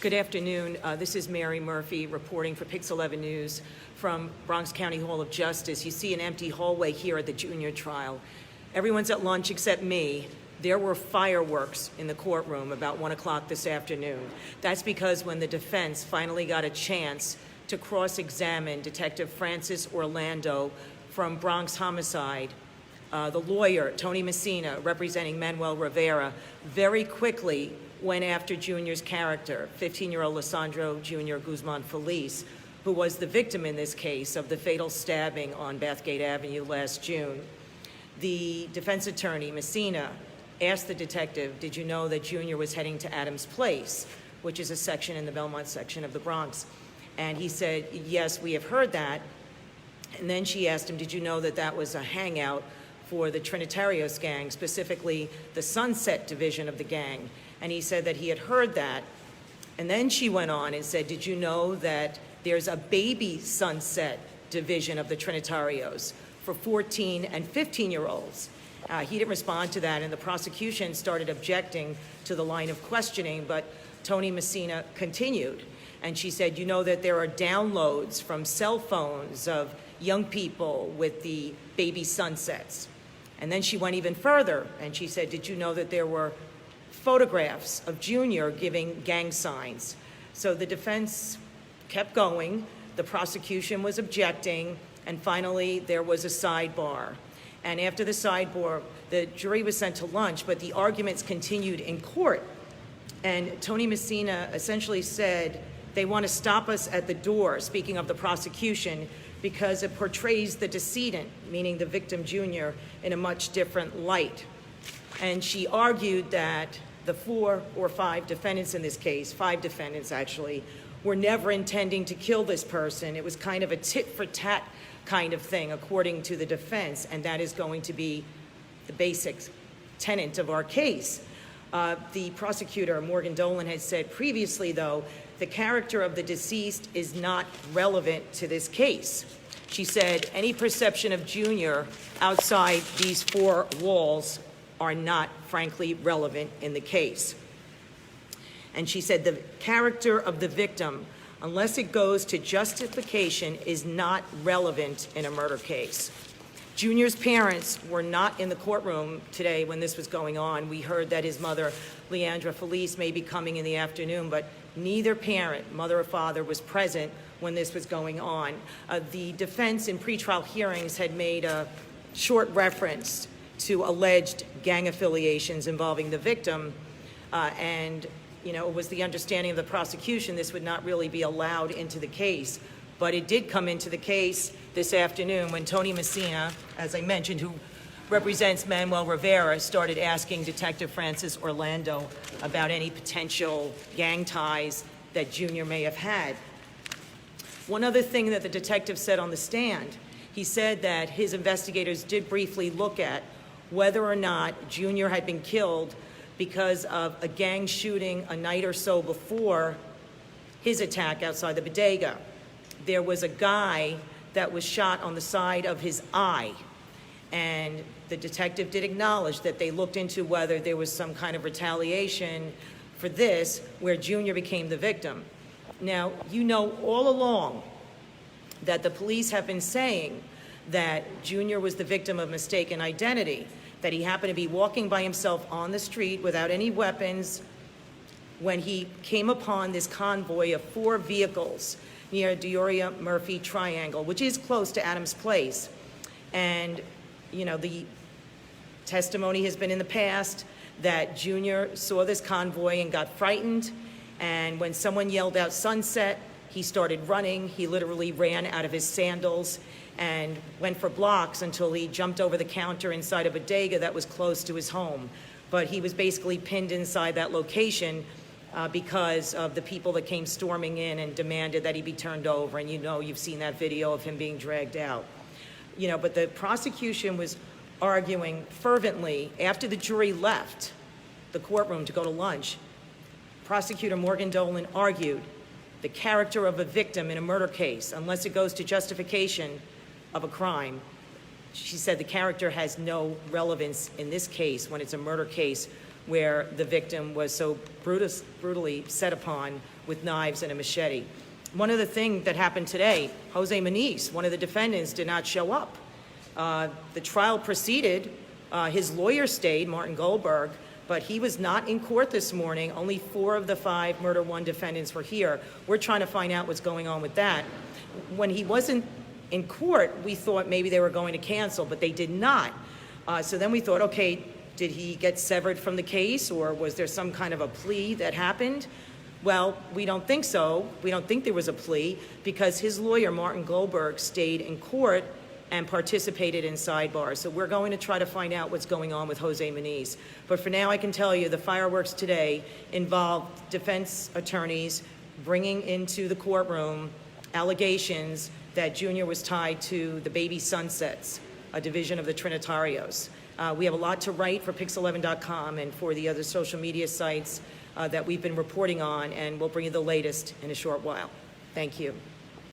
Good afternoon. This is Mary Murphy reporting for Pix 11 News from Bronx County Hall of Justice. You see an empty hallway here at the junior trial. Everyone's at lunch except me. There were fireworks in the courtroom about 1 o'clock this afternoon. That's because when the defense finally got a chance to cross-examine Detective Francis Orlando from Bronx Homicide, the lawyer, Tony Messina, representing Manuel Rivera, very quickly went after Junior's character, 15-year-old Lesandro Jr. Guzman-Feliz, who was the victim in this case of the fatal stabbing on Bathgate Avenue last June. The defense attorney, Messina, asked the detective, did you know that Junior was heading to Adams Place, which is a section in the Belmont section of the Bronx? And he said, yes, we have heard that. And then she asked him, did you know that that was a hangout for the Trinitarios gang, specifically the Sunset division of the gang? And he said that he had heard that. And then she went on and said, did you know that there's a baby Sunset division of the Trinitarios for 14 and 15-year-olds? He didn't respond to that, and the prosecution started objecting to the line of questioning, but Tony Messina continued. And she said, you know that there are downloads from cell phones of young people with the baby Sunsets. And then she went even further, and she said, did you know that there were photographs of Junior giving gang signs? So the defense kept going, the prosecution was objecting, and finally there was a sidebar. And after the sidebar, the jury was sent to lunch, but the arguments continued in court. And Tony Messina essentially said, they want to stop us at the door, speaking of the prosecution, because it portrays the decedent, meaning the victim Junior, in a much different light. And she argued that the 4 or 5 defendants in this case, 5 defendants actually, were never intending to kill this person. It was kind of a tit-for-tat kind of thing, according to the defense, and that is going to be the basic tenet of our case. The prosecutor, Morgan Dolan, had said previously, though, the character of the deceased is not relevant to this case. She said any perception of Junior outside these 4 walls are not, frankly, relevant in the case. And she said the character of the victim, unless it goes to justification, is not relevant in a murder case. Junior's parents were not in the courtroom today when this was going on. We heard that his mother, Lesandro, may be coming in the afternoon, but neither parent, mother or father, was present when this was going on. The defense in pretrial hearings had made a short reference to alleged gang affiliations involving the victim, and it was the understanding of the prosecution this would not really be allowed into the case. But it did come into the case this afternoon when Tony Messina, as I mentioned, who represents Manuel Rivera, started asking Detective Francis Orlando about any potential gang ties that Junior may have had. One other thing that the detective said on the stand, he said that his investigators did briefly look at whether or not Junior had been killed because of a gang shooting a night or so before his attack outside the bodega. There was a guy that was shot on the side of his eye, and the detective did acknowledge that they looked into whether there was some kind of retaliation for this where Junior became the victim. Now, all along that the police have been saying that Junior was the victim of mistaken identity, that he happened to be walking by himself on the street without any weapons when he came upon this convoy of 4 vehicles near Dioria Murphy Triangle, which is close to Adams Place. And, the testimony has been in the past that Junior saw this convoy and got frightened, and when someone yelled out "Sunset," he started running. He literally ran out of his sandals and went for blocks until he jumped over the counter inside a bodega that was close to his home. But he was basically pinned inside that location because of the people that came storming in and demanded that he be turned over. And you've seen that video of him being dragged out. But the prosecution was arguing fervently after the jury left the courtroom to go to lunch. Prosecutor Morgan Dolan argued the character of a victim in a murder case, unless it goes to justification of a crime, she said the character has no relevance in this case when it's a murder case where the victim was so brutally set upon with knives and a machete. One other thing that happened today, Jose Moniz, one of the defendants, did not show up. The trial proceeded. His lawyer stayed, Martin Goldberg, but he was not in court this morning. Only 4 of the 5 murder one defendants were here. We're trying to find out what's going on with that. When he wasn't in court, we thought maybe they were going to cancel, but they did not. So then we thought, okay, did he get severed from the case, or was there some kind of a plea that happened? Well, we don't think so. We don't think there was a plea because his lawyer, Martin Goldberg, stayed in court and participated in sidebars. So we're going to try to find out what's going on with Jose Moniz. But for now, I can tell you the fireworks today involved defense attorneys bringing into the courtroom allegations that Junior was tied to the Baby Sunsets, a division of the Trinitarios. We have a lot to write for Pix11.com and for the other social media sites that we've been reporting on, and we'll bring you the latest in a short while. Thank you.